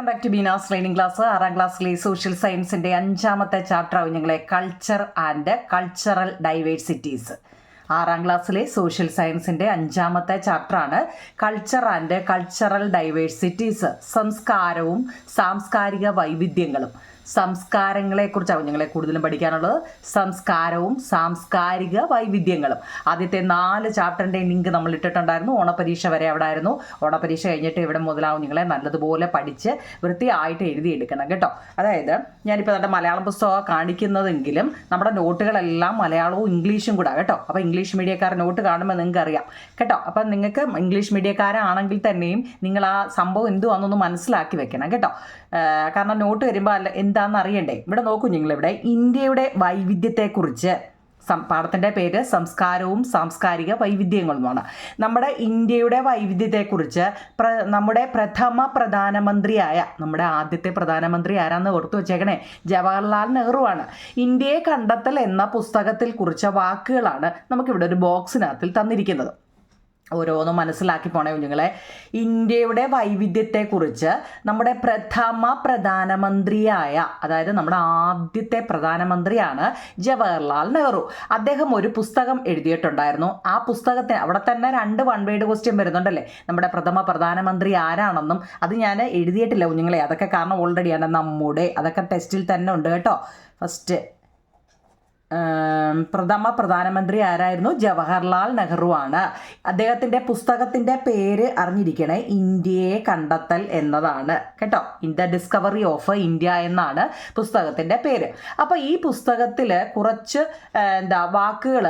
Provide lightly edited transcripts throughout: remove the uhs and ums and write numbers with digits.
Back to Beena's training class. 6ാം ക്ലാസ്സിലെ social സയൻസിൻ്റെ 5ാമത്തെ ചാപ്റ്റർ ആവും ഞങ്ങളെ കൾച്ചർ ആൻഡ് കൾച്ചറൽ ഡൈവേഴ്സിറ്റീസ്. 6ാം ക്ലാസ്സിലെ സോഷ്യൽ സയൻസിൻ്റെ 5ാമത്തെ ചാപ്റ്ററാണ് കൾച്ചർ ആൻഡ് കൾച്ചറൽ ഡൈവേഴ്സിറ്റീസ്. സംസ്കാരവും സാംസ്കാരിക വൈവിധ്യങ്ങളും. സംസ്കാരങ്ങളെക്കുറിച്ചാവും ഞങ്ങളെ കൂടുതലും പഠിക്കാനുള്ളത്. സംസ്കാരവും സാംസ്കാരിക വൈവിധ്യങ്ങളും. ആദ്യത്തെ 4 ചാപ്റ്ററിൻ്റെ ലിങ്ക് നമ്മൾ ഇട്ടിട്ടുണ്ടായിരുന്നു. ഓണപരീക്ഷ വരെ അവിടെ ആയിരുന്നു. ഓണപരീക്ഷ കഴിഞ്ഞിട്ട് ഇവിടെ മുതലാവും നിങ്ങളെ നല്ലതുപോലെ പഠിച്ച് വൃത്തിയായിട്ട് എഴുതിയെടുക്കണം കേട്ടോ. അതായത് ഞാനിപ്പോൾ നമ്മുടെ മലയാളം പുസ്തകം കാണിക്കുന്നതെങ്കിലും നമ്മുടെ നോട്ടുകളെല്ലാം മലയാളവും ഇംഗ്ലീഷും കൂടെ കേട്ടോ. അപ്പോൾ ഇംഗ്ലീഷ് മീഡിയക്കാർ നോട്ട് കാണുമ്പോൾ നിങ്ങൾക്ക് അറിയാം കേട്ടോ. അപ്പം നിങ്ങൾക്ക് ഇംഗ്ലീഷ് മീഡിയക്കാരാണെങ്കിൽ തന്നെയും നിങ്ങൾ ആ സംഭവം എന്തുവാണെന്നൊന്ന് മനസ്സിലാക്കി വെക്കണം കേട്ടോ. കാരണം നോട്ട് വരുമ്പോൾ എന്താണെന്ന് അറിയണ്ടേ. ഇവിടെ നോക്കൂ നിങ്ങളിവിടെ ഇന്ത്യയുടെ വൈവിധ്യത്തെക്കുറിച്ച്. പാഠത്തിൻ്റെ പേര് സംസ്കാരവും സാംസ്കാരിക വൈവിധ്യങ്ങളുമാണ്. നമ്മുടെ ഇന്ത്യയുടെ വൈവിധ്യത്തെക്കുറിച്ച് നമ്മുടെ പ്രഥമ പ്രധാനമന്ത്രിയായ നമ്മുടെ ആദ്യത്തെ പ്രധാനമന്ത്രി ആരാന്ന് ഓർത്തു വെച്ചേക്കണേ, ജവഹർലാൽ നെഹ്റു ആണ്. ഇന്ത്യയെ കണ്ടെത്തൽ എന്ന പുസ്തകത്തിൽ കുറിച്ച വാക്കുകളാണ് നമുക്കിവിടെ ഒരു ബോക്സിനകത്തിൽ തന്നിരിക്കുന്നത്. ഓരോന്നും മനസ്സിലാക്കി പോണേ കുഞ്ഞുങ്ങളെ. ഇന്ത്യയുടെ വൈവിധ്യത്തെക്കുറിച്ച് നമ്മുടെ പ്രഥമ പ്രധാനമന്ത്രിയായ, അതായത് നമ്മുടെ ആദ്യത്തെ പ്രധാനമന്ത്രിയാണ് ജവഹർലാൽ നെഹ്റു. അദ്ദേഹം ഒരു പുസ്തകം എഴുതിയിട്ടുണ്ടായിരുന്നു. ആ പുസ്തകത്തിന് അവിടെ തന്നെ 2 വൺ വേർഡ് ക്വസ്റ്റ്യൻ വരുന്നുണ്ടല്ലേ. നമ്മുടെ പ്രഥമ പ്രധാനമന്ത്രി ആരാണെന്നും അത് ഞാൻ എഴുതിയിട്ടില്ല കുഞ്ഞുങ്ങളെ. അതൊക്കെ കാരണം ഓൾറെഡിയാണ് നമ്മുടെ, അതൊക്കെ ടെസ്റ്റിൽ തന്നെ ഉണ്ട് കേട്ടോ. ഫസ്റ്റ് പ്രഥമ പ്രധാനമന്ത്രി ആരായിരുന്നു? ജവഹർലാൽ നെഹ്റു ആണ്. അദ്ദേഹത്തിൻ്റെ പുസ്തകത്തിൻ്റെ പേര് അറിഞ്ഞിരിക്കണേ, ഇന്ത്യയെ കണ്ടെത്തൽ എന്നതാണ് കേട്ടോ. In the discovery of India എന്നാണ് പുസ്തകത്തിൻ്റെ പേര്. അപ്പോൾ ഈ പുസ്തകത്തിൽ കുറച്ച് വാക്കുകൾ,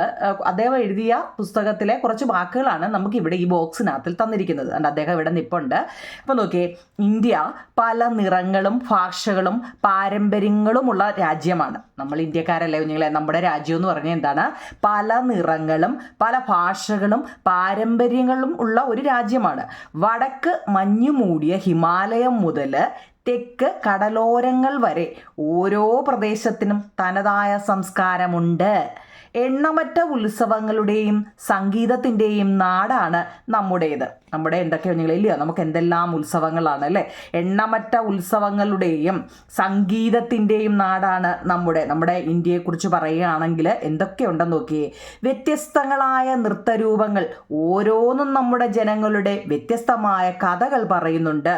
അദ്ദേഹം എഴുതിയ പുസ്തകത്തിലെ കുറച്ച് വാക്കുകളാണ് നമുക്ക് ഇവിടെ ഈ ബോക്സിനകത്തിൽ തന്നിരിക്കുന്നത്. അദ്ദേഹം ഇവിടെ നിൽപ്പുണ്ട്. അപ്പോൾ നോക്കിയേ, ഇന്ത്യ പല നിറങ്ങളും ഭാഷകളും പാരമ്പര്യങ്ങളുമുള്ള രാജ്യമാണ്. നമ്മൾ ഇന്ത്യക്കാരല്ലേ കുഞ്ഞുങ്ങളെ. നമ്മുടെ രാജ്യം എന്ന് പറഞ്ഞാൽ എന്താണ്? പല നിറങ്ങളും പല ഭാഷകളും പാരമ്പര്യങ്ങളും ഉള്ള ഒരു രാജ്യമാണ്. വടക്ക് മഞ്ഞു മൂടിയ ഹിമാലയം മുതൽ തെക്ക് കടലോരങ്ങൾ വരെ ഓരോ പ്രദേശത്തിനും തനതായ സംസ്കാരമുണ്ട്. എണ്ണമറ്റ ഉത്സവങ്ങളുടെയും സംഗീതത്തിൻ്റെയും നാടാണ് നമ്മുടേത്. നമ്മുടെ എന്തൊക്കെയോ നിങ്ങളില്ലയോ, നമുക്ക് എന്തെല്ലാം ഉത്സവങ്ങളാണ് അല്ലേ. എണ്ണമറ്റ ഉത്സവങ്ങളുടെയും സംഗീതത്തിൻ്റെയും നാടാണ് നമ്മുടെ ഇന്ത്യയെക്കുറിച്ച് പറയുകയാണെങ്കിൽ എന്തൊക്കെയുണ്ടെന്ന് നോക്കിയേ. വ്യത്യസ്തങ്ങളായ നൃത്തരൂപങ്ങൾ, ഓരോന്നും നമ്മുടെ ജനങ്ങളുടെ വ്യത്യസ്തമായ കഥകൾ പറയുന്നുണ്ട്.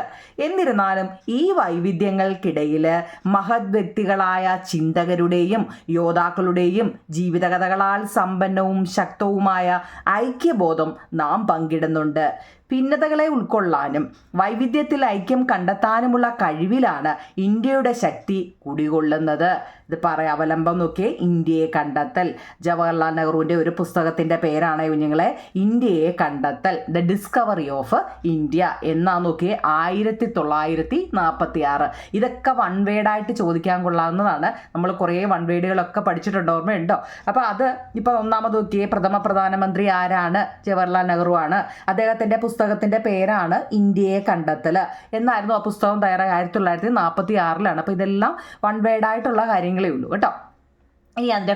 എന്നിരുന്നാലും ഈ വൈവിധ്യങ്ങൾക്കിടയിൽ മഹത് വ്യക്തികളായ ചിന്തകരുടെയും യോദ്ധാക്കളുടെയും ജീവിതകഥകളാൽ സമ്പന്നവും ശക്തവുമായ ഐക്യബോധം നാം പങ്കിടുന്നുണ്ട്. ഭിന്നതകളെ ഉൾക്കൊള്ളാനും വൈവിധ്യത്തിൽ ഐക്യം കണ്ടെത്താനുമുള്ള കഴിവിലാണ് ഇന്ത്യയുടെ ശക്തി കുടികൊള്ളുന്നത്. ഇത് അവലംബം നോക്കിയേ, ഇന്ത്യയെ കണ്ടെത്തൽ. ജവഹർലാൽ നെഹ്റുവിൻ്റെ ഒരു പുസ്തകത്തിൻ്റെ പേരാണ് കുഞ്ഞുങ്ങളെ ഇന്ത്യയെ കണ്ടെത്തൽ, ദ ഡിസ്കവറി ഓഫ് ഇന്ത്യ എന്നാ നോക്കിയേ. 1946. ഇതൊക്കെ വൺ വേർഡായിട്ട് ചോദിക്കാൻ കൊള്ളാവുന്നതാണ്. നമ്മൾ കുറേ വൺ വേർഡുകളൊക്കെ പഠിച്ചിട്ടുണ്ട്, ഓർമ്മയുണ്ടോ? അപ്പോൾ അത് ഇപ്പോൾ ഒന്നാമത് നോക്കിയേ, പ്രഥമ പ്രധാനമന്ത്രി ആരാണ്? ജവഹർലാൽ നെഹ്റു ആണ്. അദ്ദേഹത്തിൻ്റെ പുസ്തകത്തിൻ്റെ പേരാണ് ഇന്ത്യയെ കണ്ടെത്തൽ എന്നായിരുന്നു. ആ പുസ്തകം തയ്യാറായി 1946. അപ്പോൾ ഇതെല്ലാം വൺ വേർഡായിട്ടുള്ള കാര്യങ്ങളേ ഉള്ളൂ കേട്ടോ. ഇനി അതിൻ്റെ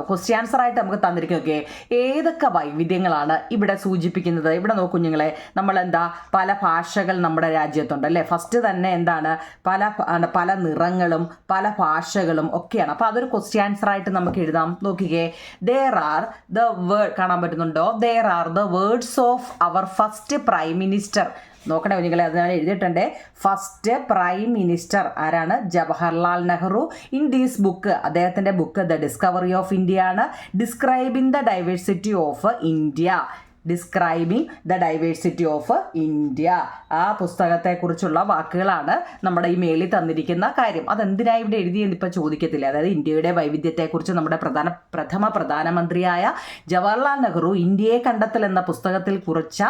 ക്വസ്റ്റ്യൻ ആൻസറായിട്ട് നമുക്ക് തന്നിരിക്കുന്നതൊക്കെ ഏതൊക്കെ വൈവിധ്യങ്ങളാണ് ഇവിടെ സൂചിപ്പിക്കുന്നത്? ഇവിടെ നോക്കൂ കുഞ്ഞുങ്ങളെ, നമ്മളെന്താ പല ഭാഷകൾ നമ്മുടെ രാജ്യത്തുണ്ട് അല്ലേ. ഫസ്റ്റ് തന്നെ എന്താണ്? പല നിറങ്ങളും പല ഭാഷകളും ഒക്കെയാണ്. അപ്പോൾ അതൊരു ക്വസ്റ്റ്യൻ ആൻസറായിട്ട് നമുക്ക് എഴുതാം. നോക്കിക്കേ, കാണാൻ പറ്റുന്നുണ്ടോ? There are the words of our first prime minister. നോക്കണേ കുഞ്ഞുങ്ങളെ, അത് ഞാൻ എഴുതിയിട്ടുണ്ട്. ഫസ്റ്റ് പ്രൈം മിനിസ്റ്റർ ആരാണ്? Jawaharlal Nehru. In these book, അദ്ദേഹത്തിൻ്റെ book the discovery of India ആണ്. Describing the diversity of India. Describing the diversity of India. ആ പുസ്തകത്തെക്കുറിച്ചുള്ള വാക്കുകളാണ് നമ്മുടെ ഈ മേളിൽ തന്നിരിക്കുന്ന കാര്യം. അതെന്തിനായി ഇവിടെ എഴുതിയെന്ന് ഇപ്പോൾ ചോദിക്കത്തില്ല. അതായത് ഇന്ത്യയുടെ വൈവിധ്യത്തെക്കുറിച്ച് നമ്മുടെ പ്രഥമ പ്രധാനമന്ത്രിയായ ജവഹർലാൽ നെഹ്റു ഇന്ത്യയെ കണ്ടെത്തൽ എന്ന പുസ്തകത്തിൽ കുറിച്ച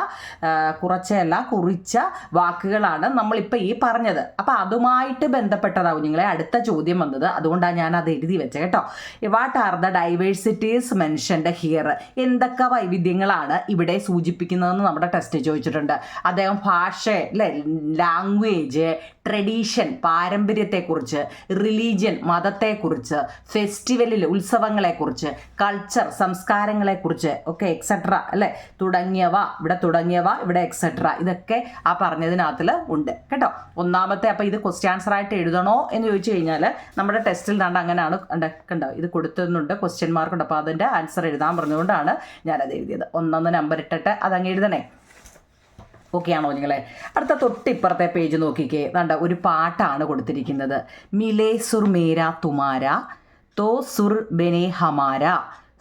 വാക്കുകളാണ് നമ്മളിപ്പോൾ ഈ പറഞ്ഞത്. അപ്പോൾ അതുമായിട്ട് ബന്ധപ്പെട്ടതാവും നിങ്ങളെ അടുത്ത ചോദ്യം വന്നത്. അതുകൊണ്ടാണ് ഞാൻ അത് എഴുതി വെച്ചത് കേട്ടോ. What are the diversities mentioned here? എന്തൊക്കെ വൈവിധ്യങ്ങളാണ് ഇവിടെ സൂചിപ്പിക്കുന്നതെന്ന് നമ്മുടെ ടെസ്റ്റ് ചോദിച്ചിട്ടുണ്ട്. അദ്ദേഹം ഭാഷ, ലാംഗ്വേജ്, ട്രഡീഷൻ പാരമ്പര്യത്തെക്കുറിച്ച്, റിലീജിയൻ മതത്തെക്കുറിച്ച്, ഫെസ്റ്റിവലിൽ ഉത്സവങ്ങളെക്കുറിച്ച്, കൾച്ചർ സംസ്കാരങ്ങളെക്കുറിച്ച് ഒക്കെ എക്സെട്ര അല്ലേ തുടങ്ങിയവ ഇവിടെ എക്സെട്ര ഇതൊക്കെ ആ പറഞ്ഞതിനകത്തിൽ ഉണ്ട് കേട്ടോ. ഒന്നാമത്തെ അപ്പോൾ ഇത് ക്വസ്റ്റ്യൻ ആൻസർ ആയിട്ട് എഴുതണോ എന്ന് ചോദിച്ചു കഴിഞ്ഞാൽ നമ്മുടെ ടെസ്റ്റിൽ അങ്ങനെയാണ് കണ്ടോ ഇത് കൊടുത്തുന്നുണ്ട്, ക്വസ്റ്റ്യൻ മാർക്കുണ്ട്. അപ്പോൾ അതിൻ്റെ ആൻസർ എഴുതാൻ പറഞ്ഞുകൊണ്ടാണ് ഞാനത് എഴുതിയത്. 1 നമ്പർ ഇട്ടിട്ട് അതങ്ങ് എഴുതണേ. ഓക്കെ ആണോ നിങ്ങളെ? അടുത്ത തൊട്ടിപ്പുറത്തെ പേജ് നോക്കിക്കേ, വേണ്ട ഒരു പാട്ടാണ് കൊടുത്തിരിക്കുന്നത്. മിലേ സുർ മേരാ തുമാര തോ സുർ ബെനെ ഹമാര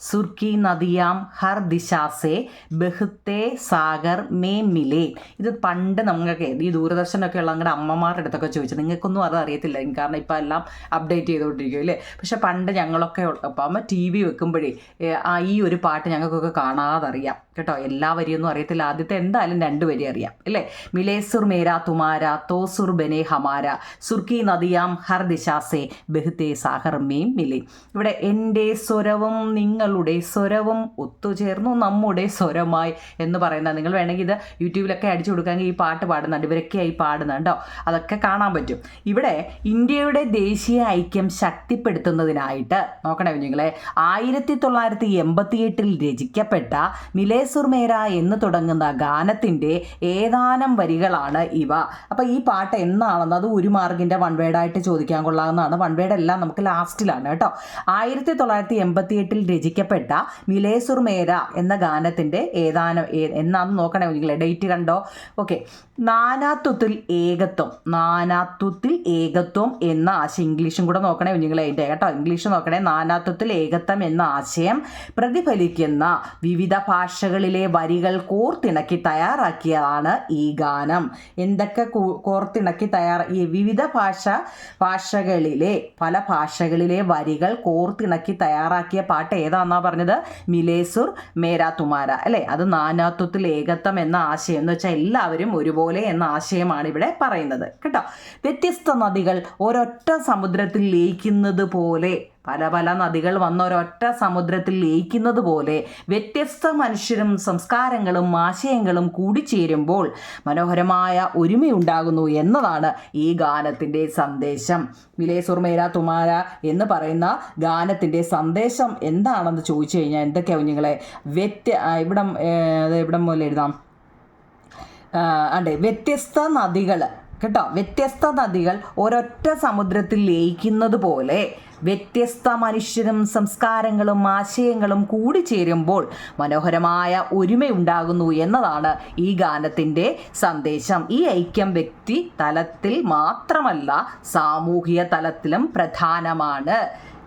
സുർക്കി നദിയാം ഹർ ദിശാസെ ബഹുത്തെ സാഗർ മേ മിലേ. ഇത് പണ്ട് നമുക്ക് ഈ ദൂരദർശനൊക്കെ ഉള്ള നിങ്ങളുടെ അമ്മമാരുടെ അടുത്തൊക്കെ ചോദിച്ചു, നിങ്ങൾക്കൊന്നും അത് അറിയത്തില്ല കാരണം ഇപ്പം എല്ലാം അപ്ഡേറ്റ് ചെയ്തുകൊണ്ടിരിക്കും അല്ലേ. പക്ഷെ പണ്ട് ഞങ്ങളൊക്കെ അപ്പം ടി വി വെക്കുമ്പോഴേ ഈ ഒരു പാട്ട് ഞങ്ങൾക്കൊക്കെ കാണാതറിയാം കേട്ടോ. എല്ലാ വരിയൊന്നും അറിയത്തില്ല, ആദ്യത്തെ എന്തായാലും 2 വരി അറിയാം അല്ലേ. മിലേസുർ മേരാ തുമാര തോസുർ ബെനെ ഹമാര സുർക്കി നദിയാം ഹർ ദിശാസെ ബഹുത്തെ സാഗർ മേ മിലേ. ഇവിടെ എൻ്റെ സ്വരവും നിങ്ങൾ സ്വരവും ഒത്തുചേർന്നു നമ്മുടെ സ്വരമായി എന്ന് പറയുന്നത്. നിങ്ങൾ വേണമെങ്കിൽ ഇത് യൂട്യൂബിലൊക്കെ അടിച്ചു കൊടുക്കാമെങ്കിൽ ഈ പാട്ട് പാടുന്നുണ്ട്, ഇവരൊക്കെയായി പാടുന്നുണ്ടോ, അതൊക്കെ കാണാൻ പറ്റും. ഇവിടെ ഇന്ത്യയുടെ ദേശീയ ഐക്യം ശക്തിപ്പെടുത്തുന്നതിനായിട്ട് നോക്കണേ കുഞ്ഞുങ്ങളെ 1988 രചിക്കപ്പെട്ട മിലേ സുർ മേര എന്ന് തുടങ്ങുന്ന ഗാനത്തിൻ്റെ ഏതാനും വരികളാണ് ഇവ. അപ്പോൾ ഈ പാട്ട് എന്നാണെന്ന് അത് 1 മാർക്കിൻ്റെ 1 വേർഡായിട്ട് ചോദിക്കാൻ കൊള്ളാവുന്നതാണ്. 1 വേർഡ് എല്ലാം നമുക്ക് ലാസ്റ്റിലാണ് കേട്ടോ. 1988 രചിക്കപ്പെട്ട മിലേ സുർ മേര എന്ന ഗാനത്തിൻ്റെ ഏതാനും എന്നാന്ന് നോക്കണേ കുഞ്ഞുങ്ങളെ, ഡേറ്റ് കണ്ടോ. ഓക്കെ, നാനാത്വത്തിൽ ഏകത്വം എന്ന ആശയം ഇംഗ്ലീഷും കൂടെ നോക്കണേ കുഞ്ഞുങ്ങളെ അതിൻ്റെ കേട്ടോ. ഇംഗ്ലീഷ് നോക്കണേ. നാനാത്വത്തിൽ ഏകത്വം എന്ന ആശയം പ്രതിഫലിക്കുന്ന വിവിധ ഭാഷകളിലെ വരികൾ കോർത്തിണക്കി തയ്യാറാക്കിയതാണ് ഈ ഗാനം. എന്തൊക്കെ കോർത്തിണക്കി ഈ വിവിധ ഭാഷകളിലെ പല ഭാഷകളിലെ വരികൾ കോർത്തിണക്കി തയ്യാറാക്കിയ പാട്ട് ഏതാണെന്നാ പറഞ്ഞത്? മിലേ സുർ മേരാ തുമാര അല്ലേ. അത് നാനാത്വത്തിൽ ഏകത്വം എന്ന ആശയം എന്ന് വെച്ചാൽ എല്ലാവരും ഒരുപോലെ എന്ന ആശയമാണ് ഇവിടെ പറയുന്നത് കേട്ടോ. വ്യത്യസ്ത നദികൾ ഒരൊറ്റ സമുദ്രത്തിൽ ലയിക്കുന്നത് പോലെ, പല നദികൾ വന്ന ഒരൊറ്റ സമുദ്രത്തിൽ ലയിക്കുന്നത് പോലെ വ്യത്യസ്ത മനുഷ്യരും സംസ്കാരങ്ങളും ആശയങ്ങളും കൂടിച്ചേരുമ്പോൾ മനോഹരമായ ഒരുമയുണ്ടാകുന്നു എന്നതാണ് ഈ ഗാനത്തിൻ്റെ സന്ദേശം. മിലേ സുർ മേരാ തുമാര എന്ന് പറയുന്ന ഗാനത്തിൻ്റെ സന്ദേശം എന്താണെന്ന് ചോദിച്ചു കഴിഞ്ഞാൽ എന്തൊക്കെയാണ് കുഞ്ഞുങ്ങളെ? ഇവിടം പോലെ എഴുതാം. വ്യത്യസ്ത നദികൾ കേട്ടോ. വ്യത്യസ്ത നദികൾ ഒരൊറ്റ സമുദ്രത്തിൽ ലയിക്കുന്നത് പോലെ വ്യത്യസ്ത മനുഷ്യരും സംസ്കാരങ്ങളും ആശയങ്ങളും കൂടിച്ചേരുമ്പോൾ മനോഹരമായ ഒരുമയുണ്ടാകുന്നു എന്നതാണ് ഈ ഗാനത്തിൻ്റെ സന്ദേശം. ഈ ഐക്യം വ്യക്തി തലത്തിൽ മാത്രമല്ല സാമൂഹിക തലത്തിലും പ്രധാനമാണ്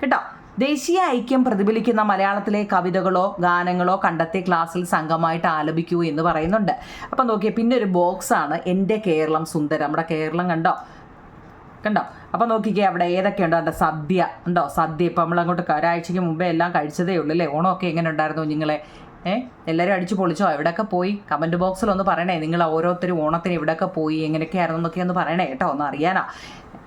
കേട്ടോ. ദേശീയ ഐക്യം പ്രതിഫലിക്കുന്ന മലയാളത്തിലെ കവിതകളോ ഗാനങ്ങളോ കണ്ടെത്തി ക്ലാസ്സിൽ സംഘമായിട്ട് ആലപിക്കൂ എന്ന് പറയുന്നുണ്ട്. അപ്പം നോക്കിയേ, പിന്നെ ഒരു ബോക്സാണ് എൻ്റെ കേരളം സുന്ദരം. നമ്മുടെ കേരളം കണ്ടോ. അപ്പം നോക്കിക്കേ അവിടെ ഏതൊക്കെയുണ്ടോ. അവിടെ സദ്യ ഉണ്ടോ. സദ്യ ഇപ്പം നമ്മളങ്ങോട്ട് ഒരാഴ്ചയ്ക്ക് മുമ്പേ എല്ലാം കഴിച്ചതേ ഉള്ളൂ അല്ലേ. ഓണമൊക്കെ എങ്ങനെ ഉണ്ടായിരുന്നു നിങ്ങളെ? എല്ലാവരും അടിച്ചു പൊളിച്ചോ? എവിടെയൊക്കെ പോയി? കമൻറ്റ് ബോക്സിലൊന്ന് പറയണേ. നിങ്ങൾ ഓരോരുത്തരും ഓണത്തിന് എവിടെയൊക്കെ പോയി, എങ്ങനെയൊക്കെയായിരുന്നു എന്നൊക്കെ ഒന്ന് പറയണേ കേട്ടോ, ഒന്ന് അറിയാനാ.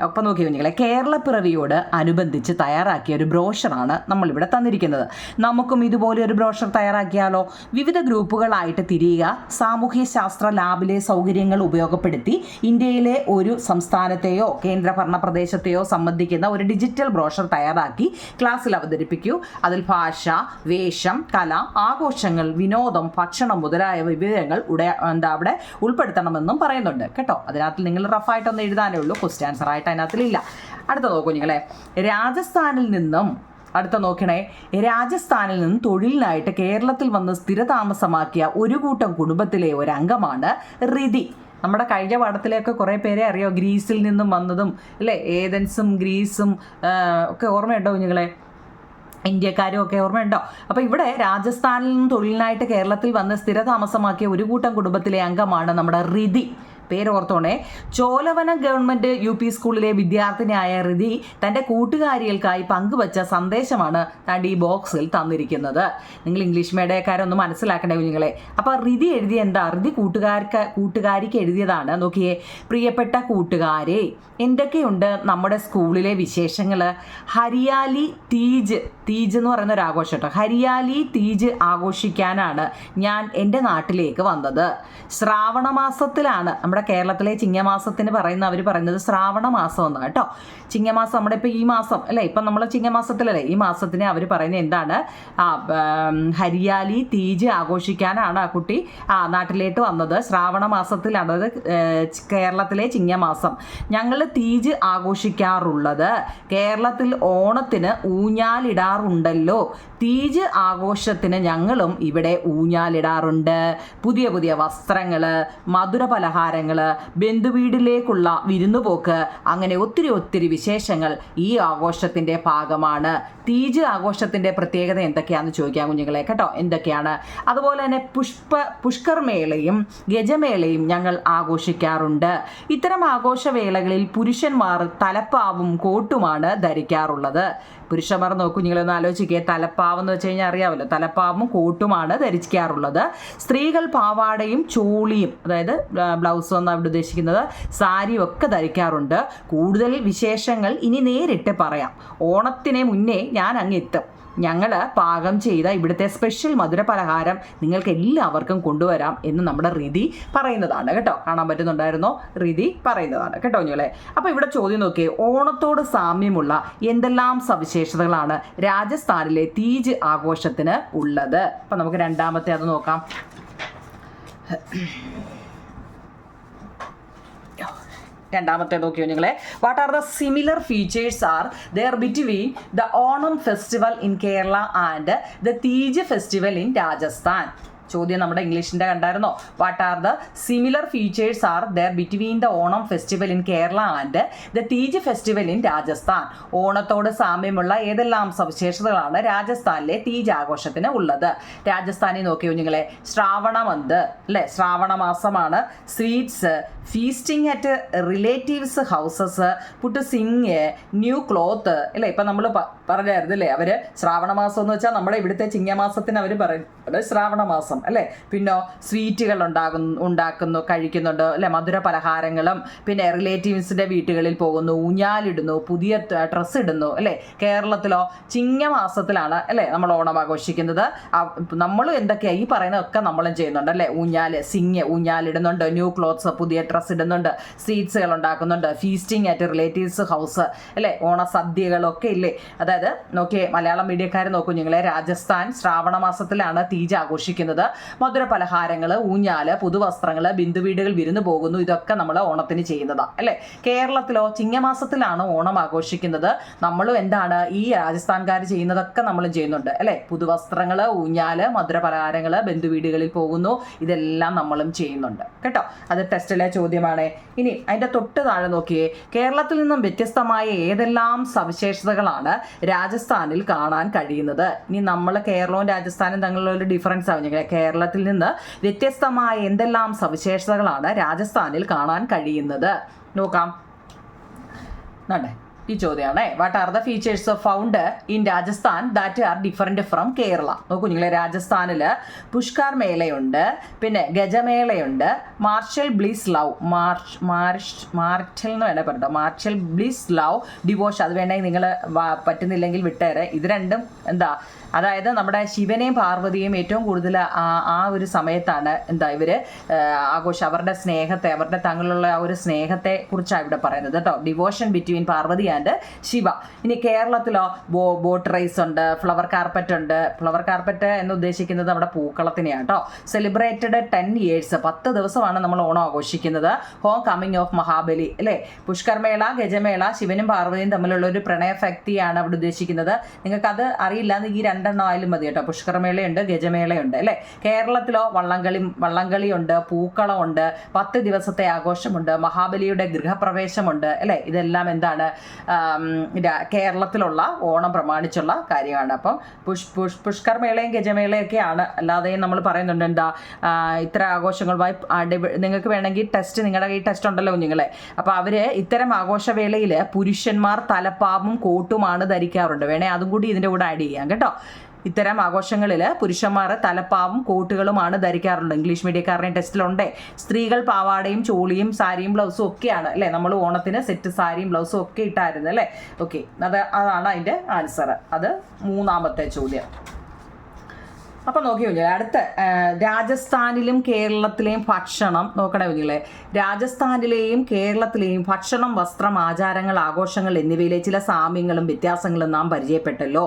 അപ്പം നോക്കി കുഞ്ഞുങ്ങളെ, കേരളപ്പിറവിയോട് അനുബന്ധിച്ച് തയ്യാറാക്കിയ ഒരു ബ്രോഷറാണ് നമ്മളിവിടെ തന്നിരിക്കുന്നത്. നമുക്കും ഇതുപോലെ ഒരു ബ്രോഷർ തയ്യാറാക്കിയാലോ? വിവിധ ഗ്രൂപ്പുകളായിട്ട് തിരിയുക, സാമൂഹ്യ ശാസ്ത്ര ലാബിലെ സൗകര്യങ്ങൾ ഉപയോഗപ്പെടുത്തി ഇന്ത്യയിലെ ഒരു സംസ്ഥാനത്തെയോ കേന്ദ്രഭരണ പ്രദേശത്തെയോ സംബന്ധിക്കുന്ന ഒരു ഡിജിറ്റൽ ബ്രോഷർ തയ്യാറാക്കി ക്ലാസ്സിൽ അവതരിപ്പിക്കൂ. അതിൽ ഭാഷ, വേഷം, കല, ആഘോഷങ്ങൾ, വിനോദം, ഭക്ഷണം മുതലായ വിവരങ്ങൾ അവിടെ ഉൾപ്പെടുത്തണമെന്നും പറയുന്നുണ്ട് കേട്ടോ. അതിനകത്ത് നിങ്ങൾ റഫായിട്ടൊന്ന് എഴുതാനേ ഉള്ളൂ, ക്വസ്റ്റ്യൻ ആൻസർ ആയിട്ട് അതിനകത്തിലില്ല. അടുത്ത നോക്കൂ നിങ്ങളെ, രാജസ്ഥാനിൽ നിന്നും തൊഴിലിനായിട്ട് കേരളത്തിൽ വന്ന് സ്ഥിരതാമസമാക്കിയ ഒരു കൂട്ടം കുടുംബത്തിലെ ഒരു അംഗമാണ് റിതി. നമ്മുടെ കഴിഞ്ഞ പാഠത്തിലേക്ക് കുറേ പേരെ അറിയോ, ഗ്രീസിൽ നിന്നും വന്നതും അല്ലേ. ഏതൻസും ഗ്രീസും ഒക്കെ ഓർമ്മയുണ്ടോ കുഞ്ഞുങ്ങളെ? ഇന്ത്യക്കാരും ഒക്കെ ഓർമ്മയുണ്ടോ? അപ്പോൾ ഇവിടെ രാജസ്ഥാനിൽ നിന്നും തൊഴിലിനായിട്ട് കേരളത്തിൽ വന്ന് സ്ഥിരതാമസമാക്കിയ ഒരു കൂട്ടം കുടുംബത്തിലെ അംഗമാണ് നമ്മുടെ റിതി. പേരോർത്തോണേ. ചോലവനം ഗവൺമെൻറ് UP സ്കൂളിലെ വിദ്യാർത്ഥിനിയായ റിതി തൻ്റെ കൂട്ടുകാരികൾക്കായി പങ്കുവച്ച സന്ദേശമാണ് താണ്ടി ഈ ബോക്സിൽ തന്നിരിക്കുന്നത്. നിങ്ങൾ ഇംഗ്ലീഷ് മീഡിയക്കാരൊന്ന് മനസ്സിലാക്കണേ കുഞ്ഞുങ്ങളെ. അപ്പോൾ റിതി എഴുതിയ എന്താ? റിതി കൂട്ടുകാരിക്ക് എഴുതിയതാണ്. നോക്കിയേ, പ്രിയപ്പെട്ട കൂട്ടുകാരെ, എന്തൊക്കെയുണ്ട് നമ്മുടെ സ്കൂളിലെ വിശേഷങ്ങൾ? ഹരിയാലി തീജ് എന്ന് പറയുന്ന ഒരു ആഘോഷം കേട്ടോ. ഹരിയാലി തീജ് ആഘോഷിക്കാനാണ് ഞാൻ എൻ്റെ നാട്ടിലേക്ക് വന്നത്. ശ്രാവണ മാസത്തിലാണ് നമ്മുടെ നമ്മുടെ കേരളത്തിലെ ചിങ്ങമാസത്തിന് അവർ പറയുന്നത് ശ്രാവണ മാസം എന്നാണ് കേട്ടോ. ചിങ്ങമാസം നമ്മുടെ ഇപ്പോൾ ഈ മാസം അല്ലേ, ഇപ്പം നമ്മൾ ചിങ്ങമാസത്തിലല്ലേ, ഈ മാസത്തിന് അവർ പറയുന്നത് എന്താണ്, ഹരിയാലി തീജ് ആഘോഷിക്കാനാണ് ആ കുട്ടി നാട്ടിലേക്ക് വന്നത്. ശ്രാവണ മാസത്തിലാണ്, അത് കേരളത്തിലെ ചിങ്ങമാസം. ഞങ്ങൾ തീജ് ആഘോഷിക്കാറുള്ളത്, കേരളത്തിൽ ഓണത്തിന് ഊഞ്ഞാലിടാറുണ്ടല്ലോ, തീജ് ആഘോഷത്തിന് ഞങ്ങളും ഇവിടെ ഊഞ്ഞാലിടാറുണ്ട്. പുതിയ പുതിയ വസ്ത്രങ്ങൾ, മധുര പലഹാരങ്ങൾ, ബന്ധുവീടിലേക്കുള്ള വിരുന്നുപോക്ക്, അങ്ങനെ ഒത്തിരി ഒത്തിരി വിശേഷങ്ങൾ ഈ ആഘോഷത്തിൻ്റെ ഭാഗമാണ്. തീജ് ആഘോഷത്തിൻ്റെ പ്രത്യേകത എന്തൊക്കെയാണെന്ന് ചോദിക്കാം കുഞ്ഞുങ്ങളെ കേട്ടോ. എന്തൊക്കെയാണ്? അതുപോലെ തന്നെ പുഷ്കർ മേളയും ഗജമേളയും ഞങ്ങൾ ആഘോഷിക്കാറുണ്ട്. ഇത്തരം ആഘോഷവേളകളിൽ പുരുഷന്മാർ തലപ്പാവും കോട്ടുമാണ് ധരിക്കാറുള്ളത്. പുരുഷന്മാർ നോക്കൂ, നിങ്ങളൊന്ന് ആലോചിക്കുക, തലപ്പാവെന്ന് വെച്ച് കഴിഞ്ഞാൽ അറിയാമല്ലോ, തലപ്പാവും കോട്ടുമാണ് ധരിക്കാറുള്ളത്. സ്ത്രീകൾ പാവാടയും ചോളിയും, അതായത് ബ്ലൗസും എന്നാണ് ഇവിടെ ഉദ്ദേശിക്കുന്നത്, സാരിയും ഒക്കെ ധരിക്കാറുണ്ട്. കൂടുതൽ വിശേഷങ്ങൾ ഇനി നേരിട്ട് പറയാം. ഓണത്തിന് മുന്നേ ഞാൻ അങ്ങ് എത്തും. ഞങ്ങൾ പാകം ചെയ്ത ഇവിടുത്തെ സ്പെഷ്യൽ മധുര പലഹാരം നിങ്ങൾക്ക് എല്ലാവർക്കും കൊണ്ടുവരാം എന്ന് നമ്മുടെ റിതി പറയുന്നതാണ് കേട്ടോ. കാണാൻ പറ്റുന്നുണ്ടായിരുന്നോ? റിതി പറയുന്നതാണ് കേട്ടോ കുഞ്ഞുങ്ങളെ. അപ്പോൾ ഇവിടെ ചോദ്യം നോക്കിയേ, ഓണത്തോട് സാമ്യമുള്ള എന്തെല്ലാം സവിശേഷതകളാണ് രാജസ്ഥാനിലെ തീജ് ആഘോഷത്തിന് ഉള്ളത്? അപ്പം നമുക്ക് രണ്ടാമത്തെ അത് നോക്കാം. രണ്ടാമത്തെ നോക്കിയോ നിങ്ങളെ, what are the similar features are there between the Onam festival in Kerala and the Teej festival in Rajasthan? ചോദ്യം നമ്മുടെ ഇംഗ്ലീഷിൻ്റെ കണ്ടായിരുന്നോ? What are the similar features are there between the Onam festival in Kerala and the Teej festival in Rajasthan? ഓണത്തോട് സാമ്യമുള്ള ഏതെല്ലാം സവിശേഷതകളാണ് രാജസ്ഥാനിലെ തീജ് ആഘോഷത്തിന് ഉള്ളത്? രാജസ്ഥാനിൽ നോക്കിയോ നിങ്ങളെ, ശ്രാവണ മന്ത് അല്ലേ, ശ്രാവണ മാസമാണ്. Sweets, feasting at relatives houses, put swing, new cloth അല്ലേ. ഇപ്പം നമ്മൾ പറഞ്ഞായിരുന്നു അല്ലേ, അവർ ശ്രാവണ മാസം എന്ന് വെച്ചാൽ നമ്മുടെ ഇവിടുത്തെ ചിങ്ങമാസത്തിന് അവർ പറയുന്നത് ശ്രാവണ മാസം അല്ലേ. പിന്നെ സ്വീറ്റുകൾ ഉണ്ടാക്കുന്നു, കഴിക്കുന്നുണ്ട് അല്ലേ, മധുര പലഹാരങ്ങളും, പിന്നെ റിലേറ്റീവ്സിൻ്റെ വീട്ടുകളിൽ പോകുന്നു, ഊഞ്ഞാലിടുന്നു, പുതിയ ഡ്രസ്സ് ഇടുന്നു അല്ലേ. കേരളത്തിലോ ചിങ്ങമാസത്തിലാണ് അല്ലേ നമ്മൾ ഓണം ആഘോഷിക്കുന്നത്. നമ്മളും എന്തൊക്കെയാണ് ഈ പറയുന്നതൊക്കെ നമ്മളും ചെയ്യുന്നുണ്ട് അല്ലേ. ഊഞ്ഞാലിടുന്നുണ്ട്, ന്യൂ ക്ലോത്ത്സ് പുതിയ ഡ്രസ്സ് ഇടുന്നുണ്ട്, സ്വീറ്റ്സുകൾ ഉണ്ടാക്കുന്നുണ്ട്, ഫീസ്റ്റിംഗ് അറ്റ് റിലേറ്റീവ്സ് ഹൗസ് അല്ലേ, ഓണസദ്യകളൊക്കെ ഇല്ലേ. അതായത് നോക്കിയേ, മലയാളം മീഡിയക്കാർ നോക്കൂ നിങ്ങളെ, രാജസ്ഥാൻ ശ്രാവണ മാസത്തിലാണ് തീജ് ആഘോഷിക്കുന്നത്. മധുര പലഹാരങ്ങൾ, ഊഞ്ഞാല്, പുതുവസ്ത്രങ്ങൾ, ബന്ധുവീടുകൾ വിരുന്ന് പോകുന്നു, ഇതൊക്കെ നമ്മൾ ഓണത്തിന് ചെയ്യുന്നതാണ് അല്ലേ. കേരളത്തിലോ ചിങ്ങമാസത്തിലാണ് ഓണം ആഘോഷിക്കുന്നത്. നമ്മളും എന്താണ് ഈ രാജസ്ഥാൻകാർ ചെയ്യുന്നതൊക്കെ നമ്മളും ചെയ്യുന്നുണ്ട് അല്ലേ. പുതുവസ്ത്രങ്ങൾ, ഊഞ്ഞാല്, മധുര പലഹാരങ്ങൾ, ബന്ധുവീടുകളിൽ പോകുന്നു, ഇതെല്ലാം നമ്മളും ചെയ്യുന്നുണ്ട് കേട്ടോ. അത് ടെസ്റ്റിലെ ചോദ്യമാണ്. ഇനി അതിൻ്റെ തൊട്ട് താഴെ നോക്കിയേ, കേരളത്തിൽ നിന്നും വ്യത്യസ്തമായ ഏതെല്ലാം സവിശേഷതകളാണ് രാജസ്ഥാനിൽ കാണാൻ കഴിയുന്നത്? ഇനി നമ്മൾ കേരളവും രാജസ്ഥാനും തമ്മിലുള്ള ഒരു ഡിഫറൻസ് ആവും. കേരളത്തിൽ നിന്ന് വ്യത്യസ്തമായ എന്തെല്ലാം സവിശേഷതകളാണ് രാജസ്ഥാനിൽ കാണാൻ കഴിയുന്നത്? നോക്കാം. ഈ ചോദ്യമാണ്, what are the features found in Rajasthan that are different from Kerala? നോക്കൂ നിങ്ങളെ, രാജസ്ഥാനിൽ പുഷ്കർ മേളയുണ്ട്, പിന്നെ ഗജമേളയുണ്ട്, മാർഷൽ ബ്ലിസ് ലവ്, മാർഷൽ എന്ന് വേണേൽ പറയട്ടോ, മാർഷൽ ബ്ലിസ് ലവ് ഡിവോഷൻ, അത് വേണമെങ്കിൽ നിങ്ങൾ പറ്റുന്നില്ലെങ്കിൽ വിട്ടേരെ. ഇത് രണ്ടും എന്താ, അതായത് നമ്മുടെ ശിവനെയും പാർവതിയും ഏറ്റവും കൂടുതൽ ആ ഒരു സമയത്താണ് എന്താ ഇവർ അവരുടെ സ്നേഹത്തെ, അവരുടെ തങ്ങളിലുള്ള ആ ഒരു സ്നേഹത്തെ കുറിച്ചാണ് ഇവിടെ പറയുന്നത് കേട്ടോ. Devotion between Parvati and Shiva. ഇനി കേരളത്തിലോ ബോട്ട് റേസ് ഉണ്ട്, ഫ്ലവർ കാർപ്പറ്റ് ഉണ്ട്. ഫ്ലവർ കാർപ്പറ്റ് എന്ന് ഉദ്ദേശിക്കുന്നത് നമ്മുടെ പൂക്കളത്തിനെയാണ് കേട്ടോ. സെലിബ്രേറ്റഡ് 10 years, 10 ദിവസമാണ് നമ്മൾ ഓണം ആഘോഷിക്കുന്നത്. ഹോം കമ്മിങ് ഓഫ് മഹാബലി അല്ലേ. പുഷ്കർമേള, ഗജമേള, ശിവനും പാർവതിയും തമ്മിലുള്ള ഒരു പ്രണയഭക്തിയാണ് അവിടെ ഉദ്ദേശിക്കുന്നത്. നിങ്ങൾക്കത് അറിയില്ല എന്ന് ഈ രണ്ടെണ്ണം ആയാലും മതി കേട്ടോ. പുഷ്കർമേളയുണ്ട്, ഗജമേളയുണ്ട് അല്ലേ. കേരളത്തിലോ വള്ളംകളിയുണ്ട്, പൂക്കളമുണ്ട്, 10 ദിവസത്തെ ആഘോഷമുണ്ട്, മഹാബലിയുടെ ഗൃഹപ്രവേശമുണ്ട് അല്ലേ. ഇതെല്ലാം എന്താണ് കേരളത്തിലുള്ള ഓണം പ്രമാണിച്ചുള്ള കാര്യമാണ്. അപ്പം പുഷ്കർമേളയും ഗജമേളയൊക്കെയാണ്. അല്ലാതെയും നമ്മൾ പറയുന്നുണ്ട് എന്താ ഇത്ര ആഘോഷങ്ങളുമായി നിങ്ങൾക്ക് വേണമെങ്കിൽ ടെസ്റ്റ്, നിങ്ങളുടെ ഈ ടെസ്റ്റ് ഉണ്ടല്ലോ കുഞ്ഞുങ്ങളെ. അപ്പോൾ അവർ ഇത്തരം ആഘോഷവേളയിൽ പുരുഷന്മാർ തലപ്പാവും കോട്ടുമാണ് ധരിക്കാറുണ്ട്. വേണേൽ അതും കൂടി ഇതിൻ്റെ കൂടെ ആഡ് ചെയ്യാം കേട്ടോ. ഇത്തരം ആഘോഷങ്ങളിൽ പുരുഷന്മാർ തലപ്പാവും കോട്ടുകളുമാണ് ധരിക്കാറുണ്ട്. ഇംഗ്ലീഷ് മീഡിയക്കാരുടെ ടെസ്റ്റിലുണ്ടേ. സ്ത്രീകൾ പാവാടയും ചോളിയും സാരിയും ബ്ലൗസും ഒക്കെയാണ് അല്ലേ. നമ്മൾ ഓണത്തിന് സെറ്റ് സാരിയും ബ്ലൗസും ഒക്കെ ഇട്ടായിരുന്നു അല്ലേ. ഓക്കെ, അതാണ് അതിൻ്റെ ആൻസർ. അത് മൂന്നാമത്തെ ചോദ്യം. അപ്പം നോക്കി കുഞ്ഞിലെ അടുത്ത രാജസ്ഥാനിലും കേരളത്തിലെയും ഭക്ഷണം നോക്കണേ കുഞ്ഞിലെ. രാജസ്ഥാനിലെയും കേരളത്തിലെയും ഭക്ഷണം, വസ്ത്രം, ആചാരങ്ങൾ, ആഘോഷങ്ങൾ എന്നിവയിലെ ചില സാമ്യങ്ങളും വ്യത്യാസങ്ങളും നാം പരിചയപ്പെട്ടല്ലോ.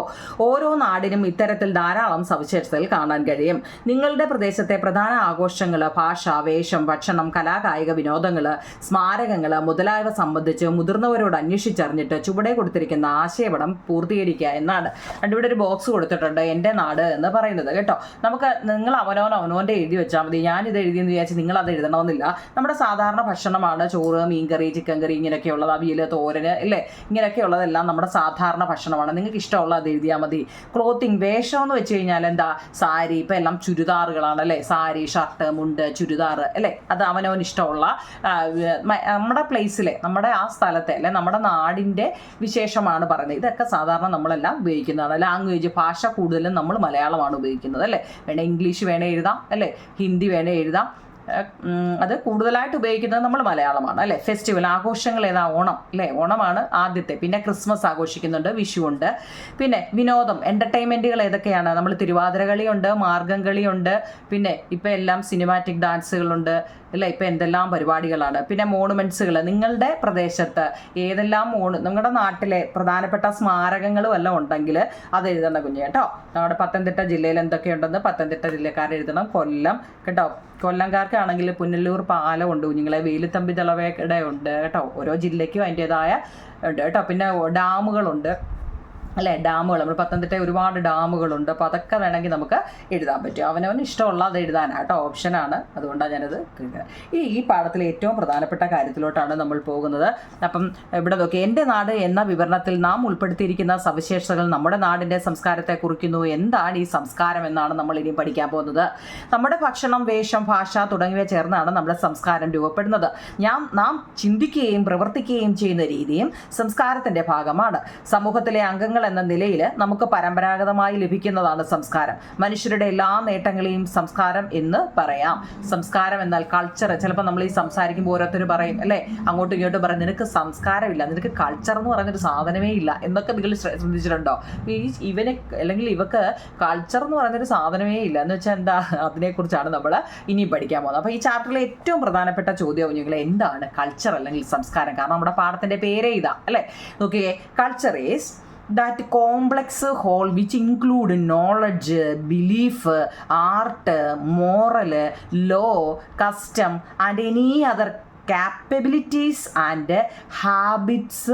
ഓരോ നാടിനും ഇത്തരത്തിൽ ധാരാളം സവിശേഷതകൾ കാണാൻ കഴിയും. നിങ്ങളുടെ പ്രദേശത്തെ പ്രധാന ആഘോഷങ്ങൾ, ഭാഷ, വേഷം, ഭക്ഷണം, കലാകായിക വിനോദങ്ങൾ, സ്മാരകങ്ങൾ മുതലായവ സംബന്ധിച്ച് മുതിർന്നവരോട് അന്വേഷിച്ചറിഞ്ഞിട്ട് ചുവടെ കൊടുത്തിരിക്കുന്ന ആശയപടം പൂർത്തീകരിക്കുക എന്നാണ്. ഇവിടെ ഒരു ബോക്സ് കൊടുത്തിട്ടുണ്ട്, എൻ്റെ നാട് എന്ന് പറയുന്നത് കേട്ടോ. നമുക്ക് നിങ്ങൾ അവനവൻ്റെ എഴുതി വെച്ചാൽ മതി. ഞാനിത് എഴുതിയെന്ന് വിചാരിച്ച് നിങ്ങൾ അത് എഴുതണമെന്നില്ല. നമ്മുടെ സാധാരണ ഭക്ഷണമാണ് ചോറ്, മീൻകറി, ചിക്കൻ കറി, ഇങ്ങനെയൊക്കെയുള്ളത്, അവിയൽ, തോരന് അല്ലേ, ഇങ്ങനെയൊക്കെയുള്ളതെല്ലാം നമ്മുടെ സാധാരണ ഭക്ഷണമാണ്. നിങ്ങൾക്ക് ഇഷ്ടമുള്ള അത് എഴുതിയാൽ മതി. ക്ലോത്തിങ്, വേഷം എന്ന് വെച്ച് കഴിഞ്ഞാൽ എന്താ, സാരി, ഇപ്പം എല്ലാം ചുരിദാറുകളാണ് അല്ലേ, സാരി, ഷർട്ട്, മുണ്ട്, ചുരിദാർ അല്ലേ, അത് അവനവന് ഇഷ്ടമുള്ള നമ്മുടെ പ്ലേസിലെ, നമ്മുടെ ആ സ്ഥലത്തെ അല്ലെ നമ്മുടെ നാടിൻ്റെ വിശേഷമാണ് പറയുന്നത്. ഇതൊക്കെ സാധാരണ നമ്മളെല്ലാം ഉപയോഗിക്കുന്നതാണ്. ലാംഗ്വേജ്, ഭാഷ കൂടുതലും നമ്മൾ മലയാളമാണ് ഉപയോഗിക്കുന്നത് അല്ലേ. വേണേൽ ഇംഗ്ലീഷ് വേണേൽ എഴുതാം അല്ലേ, ഹിന്ദി വേണേൽ എഴുതാം. അത് കൂടുതലായിട്ട് ഉപയോഗിക്കുന്നത് നമ്മൾ മലയാളമാണ് അല്ലേ. ഫെസ്റ്റിവൽ, ആഘോഷങ്ങൾ ഏതാ, ഓണം അല്ലേ, ഓണമാണ് ആദ്യത്തെ. പിന്നെ ക്രിസ്മസ് ആഘോഷിക്കുന്നുണ്ട്, വിഷു ഉണ്ട്. പിന്നെ വിനോദം, എൻ്റർടൈൻമെൻറ്റുകൾ ഏതൊക്കെയാണ്, നമ്മൾ തിരുവാതിര കളിയുണ്ട്, മാർഗം കളിയുണ്ട്, പിന്നെ ഇപ്പം എല്ലാം സിനിമാറ്റിക് ഡാൻസുകളുണ്ട് അല്ലേ, ഇപ്പം എന്തെല്ലാം പരിപാടികളാണ്. പിന്നെ മോണുമെൻറ്റ്സുകൾ, നിങ്ങളുടെ പ്രദേശത്ത് ഏതെല്ലാം നിങ്ങളുടെ നാട്ടിലെ പ്രധാനപ്പെട്ട സ്മാരകങ്ങളും എല്ലാം ഉണ്ടെങ്കിൽ അത് എഴുതണം കുഞ്ഞ് കേട്ടോ. നമ്മുടെ പത്തനംതിട്ട ജില്ലയിൽ എന്തൊക്കെയുണ്ടെന്ന് പത്തനംതിട്ട ജില്ലക്കാരെഴുതണം. കൊല്ലം കേട്ടോ, കൊല്ലംകാർക്കാണെങ്കിൽ പുനലൂർ പാലമുണ്ട് കുഞ്ഞുങ്ങളെ, വേലുത്തമ്പി ദളവയുടെ ഉണ്ട് കേട്ടോ. ഓരോ ജില്ലയ്ക്കും അതിൻ്റേതായ ഉണ്ട് കേട്ടോ. പിന്നെ ഡാമുകളുണ്ട് അല്ലേ, ഡാമുകൾ, നമ്മൾ പത്തനംതിട്ട ഒരുപാട് ഡാമുകളുണ്ട്. അപ്പോൾ അതൊക്കെ വേണമെങ്കിൽ നമുക്ക് എഴുതാൻ പറ്റും. അവനവന് ഇഷ്ടമുള്ള അത് എഴുതാനാണ് കേട്ടോ, ഓപ്ഷനാണ്. അതുകൊണ്ടാണ് ഞാനത് ഈ പാഠത്തിലെ ഏറ്റവും പ്രധാനപ്പെട്ട കാര്യത്തിലോട്ടാണ് നമ്മൾ പോകുന്നത്. അപ്പം ഇവിടെ നോക്കി, എൻ്റെ നാട് എന്ന വിവരണത്തിൽ നാം ഉൾപ്പെടുത്തിയിരിക്കുന്ന സവിശേഷതകൾ നമ്മുടെ നാടിൻ്റെ സംസ്കാരത്തെ കുറിക്കുന്നു. എന്താണ് ഈ സംസ്കാരം എന്നാണ് നമ്മൾ ഇനി പഠിക്കാൻ പോകുന്നത്. നമ്മുടെ ഭക്ഷണം, വേഷം, ഭാഷ തുടങ്ങിയവ ചേർന്നാണ് നമ്മുടെ സംസ്കാരം രൂപപ്പെടുന്നത്. നാം ചിന്തിക്കുകയും പ്രവർത്തിക്കുകയും ചെയ്യുന്ന രീതിയും സംസ്കാരത്തിൻ്റെ ഭാഗമാണ്. സമൂഹത്തിലെ അംഗങ്ങൾ എന്ന നിലയിൽ നമുക്ക് പരമ്പരാഗതമായി ലഭിക്കുന്നതാണ് സംസ്കാരം. മനുഷ്യരുടെ എല്ലാ നേട്ടങ്ങളെയും സംസ്കാരം എന്ന് പറയാം. സംസ്കാരം എന്നാൽ കൾച്ചർ. ചിലപ്പോൾ നമ്മൾ ഈ സംസാരിക്കുമ്പോൾ ഓരോരുത്തർ പറയും അല്ലേ, അങ്ങോട്ടും ഇങ്ങോട്ടും പറയും, നിനക്ക് സംസ്കാരമില്ല, നിനക്ക് കൾച്ചർ എന്ന് പറയുന്നൊരു സാധനമേ ഇല്ല എന്നൊക്കെ നിങ്ങൾ ശ്രദ്ധിച്ചിട്ടുണ്ടോ? ഇവന് അല്ലെങ്കിൽ ഇവക്ക് കൾച്ചർ എന്ന് പറയുന്നൊരു സാധനമേ ഇല്ല എന്ന് വെച്ചാൽ എന്താ, അതിനെക്കുറിച്ചാണ് നമ്മൾ ഇനി പഠിക്കാൻ പോകുന്നത്. അപ്പോൾ ഈ ചാപ്റ്ററിലെ ഏറ്റവും പ്രധാനപ്പെട്ട ചോദ്യം നിങ്ങൾ എന്താണ് കൾച്ചർ അല്ലെങ്കിൽ സംസ്കാരം? കാരണം നമ്മുടെ പാഠത്തിൻ്റെ പേരേ ഇതാ അല്ലേ. നോക്കിയേ, culture is that complex whole which include knowledge, belief, art, moral, law, custom and any other capabilities and habits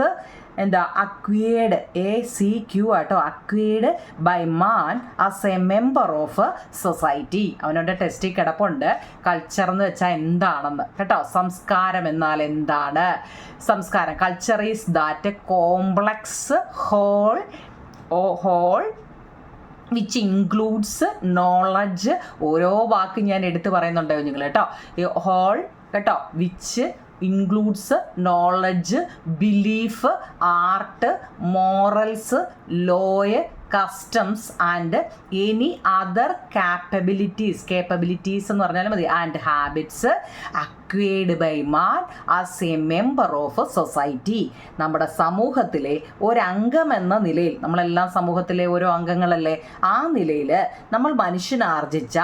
എന്താ acquired ആട്ടോ acquired by man as a member of society. അവനോട് ടെസ്റ്റിൽ കിടപ്പുണ്ട് കൾച്ചർ എന്ന് വെച്ചാൽ എന്താണെന്ന് കേട്ടോ. സംസ്കാരം എന്നാൽ എന്താണ്? സംസ്കാരം, culture is that complex whole which includes knowledge. ഓരോ വാക്ക് ഞാൻ എടുത്ത് പറയുന്നുണ്ടോ നിങ്ങൾ കേട്ടോ. ഹോൾ കേട്ടോ, which includes knowledge, belief, art, morals, law, customs and any other capabilities എന്ന് പറഞ്ഞാൽ മതി, and habits acquired by man as a member of a society. നമ്മുടെ സമൂഹത്തിലെ ഒരംഗം എന്ന നിലയിൽ, നമ്മളെല്ലാം സമൂഹത്തിലെ ഓരോ അംഗങ്ങളല്ലേ, ആ നിലയിൽ നമ്മൾ മനുഷ്യനാർജിച്ച